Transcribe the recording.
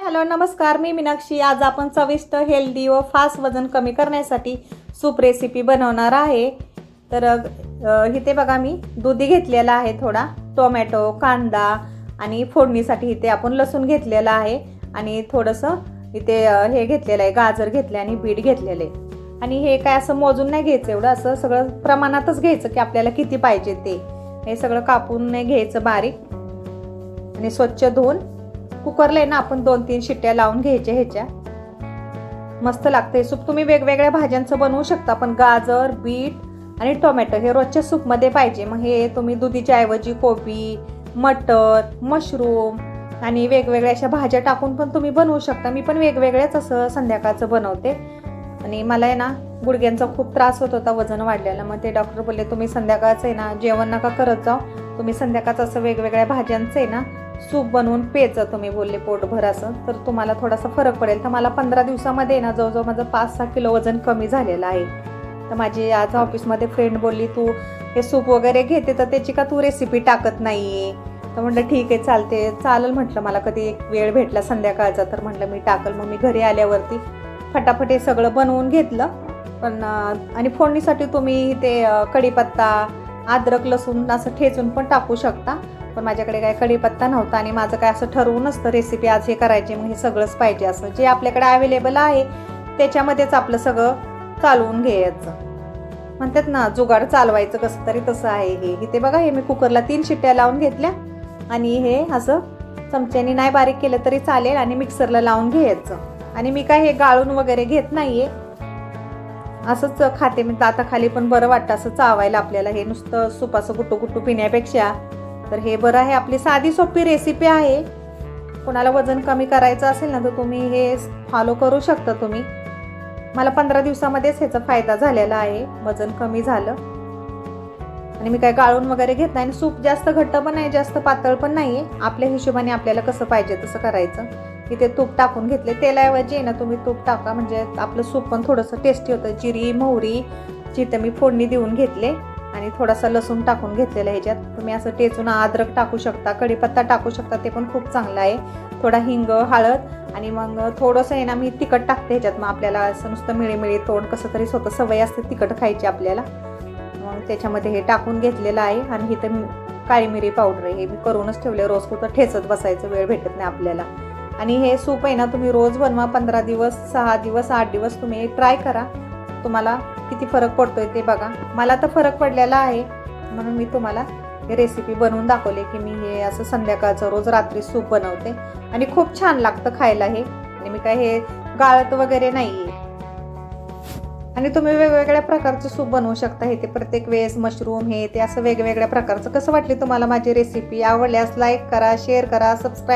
Hello नमस्कार, मी मीनाक्षी। आज आपण चविष्ट हेल्दी व फास्ट वजन कमी करण्यासाठी सूप रेसिपी बनवणार आहे। तर इथे बघा मी दुधी घेतलेला आहे, थोडा टोमॅटो, कांदा आणि फोडणीसाठी इथे आपण लसूण घेतलेला आहे आणि थोडंसं इथे हे घेतलेलं आहे, गाजर घेतले आणि बीट घेतलेले। आणि हे काय असं मोजून नाही घ्यायचं, एवढं असं सगळं प्रमाणातच घ्यायचं की आपल्याला किती पाहिजे ते। हे सगळं कापून नाही घ्यायचं बारीक आणि स्वच्छ धुवून कुकरला ना आपण 2-3 शिट्ट्या लावून घ्यायच्या। ह्याच्या मस्त लागते सूप। तुम्ही वेगवेगळ्या भाज्यांचं बनवू शकता, पण गाजर, बीट आणि टोमॅटो हे रोजच्या सूपमध्ये पाहिजे। मग हे तुम्ही दुधीच्या ऐवजी कोबी, मटर, मशरूम आणि वेगवेगळ्या अशा भाज्या टाकून पण तुम्ही बनवू शकता। मी पण वेगवेगळ्याच असं संध्याकाळचं बनवते। आणि मला आहे ना गुडघ्यांचा खूप त्रास होत होता, वजन वाढलेलं। मग ते डॉक्टर बोलले तुम्ही संध्याकाळचं आहे ना जेवण नका करत जाऊ, तुम्ही संध्याकाळचं असं वेगवेगळ्या भाज्यांचं आहे ना सूप बनवून प्यायचं तुम्ही, बोलले पोटभर असं, तर तुम्हाला थोडासा फरक पडेल। तर मला 15 दिवसामध्ये ना जवळजवळ माझं 5-6 किलो वजन कमी झालेलं आहे। तर माझी आज ऑफिसमध्ये फ्रेंड बोलली तू हे सूप वगैरे घेते तर त्याची का तू रेसिपी टाकत नाही? तर म्हटलं ठीक आहे चालेल म्हटलं, मला कधी एक वेळ भेटला संध्याकाळचा तर म्हटलं मी टाकल। मग मी घरी आल्यावरती फटाफट हे सगळं बनवून घेतलं। पण आणि फोडणीसाठी तुम्ही ते कढीपत्ता, अद्रक, लसूण असं ठेचून पण टाकू शकता, पण माझ्याकडे काय कढीपत्ता नव्हता आणि माझं काय असं ठरवून नसतं रेसिपी आज हे करायची मग हे सगळंच पाहिजे। असं जे आपल्याकडे अवेलेबल आहे त्याच्यामध्येच आपलं सगळं चालवून घ्यायचं, म्हणतात ना जुगाड चालवायचं कसं तरी, तसं आहे हे। इथे बघा हे मी कुकरला 3 शिट्ट्या लावून घेतल्या आणि हे असं चमच्याने नाही बारीक केलं तरी चालेल आणि मिक्सरला लावून घ्यायचं। आणि मी काय हे गाळून वगैरे घेत नाहीये, असंच खाते मी। दाताखाली पण बरं वाटतं असं चावायला आपल्याला, हे नुसतं सूप असं गुट्टू गुट्टू पिण्यापेक्षा तर हे बरं आहे। आपली साधी सोपी रेसिपी आहे, कोणाला वजन कमी करायचं असेल ना तर तुम्ही हे फॉलो करू शकता तुम्ही। मला 15 दिवसामध्येच ह्याचा फायदा झालेला आहे, वजन कमी झालं। आणि मी काय गाळून वगैरे घेत नाही। सूप जास्त घट्ट पण नाही जास्त पातळ पण नाहीये, आपल्या हिशोबाने आपल्याला कसं पाहिजे तसं करायचं। इथे तूप टाकून घेतले, तेलाऐवजी ना तुम्ही तूप टाका म्हणजे आपलं सूप पण थोडंसं टेस्टी होतं। जिरी, मोहरी जिथं मी फोडणी देऊन घेतले आणि थोडासा लसूण टाकून घेतलेला ह्याच्यात। तुम्ही असं टेचून अद्रक टाकू शकता, कढीपत्ता टाकू शकता, ते पण खूप चांगलं आहे। थोडा हिंग, हळद आणि मग थोडंसं आहे ना मी तिखट टाकते ह्याच्यात। मग आपल्याला असं नुसतं मिळी तोंड कसं तरी स्वतः सवय असते तिखट खायची आपल्याला, मग त्याच्यामध्ये हे टाकून घेतलेलं आहे। आणि इथं काळी मिरी पावडर आहे, हे मी करूनच ठेवले, रोज कुठं ठेचत बसायचं वेळ भेटत नाही आपल्याला। आणि हे सूप आहे ना तुम्ही रोज बनवा, 15 दिवस, 6 दिवस, 8 दिवस तुम्ही ट्राय करा, तुम्हाला किती फरक पडतोय ते बघा। मला तर फरक पडलेला आहे म्हणून मी तुम्हाला हे रेसिपी बनवून दाखवले की मी हे असं संध्याकाळचं रोज रात्री सूप बनवते आणि खूप छान लागतं खायला हे। आणि मी काय हे गाळत वगैरे नाहीये। आणि तुम्ही वेगवेगळ्या प्रकारचं सूप बनवू शकता, हे ते प्रत्येक वेळेस मशरूम हे ते असं वेगवेगळ्या प्रकारचं। कसं वाटली तुम्हाला माझी रेसिपी? आवडल्यास लाईक करा, शेअर करा, सबस्क्राईब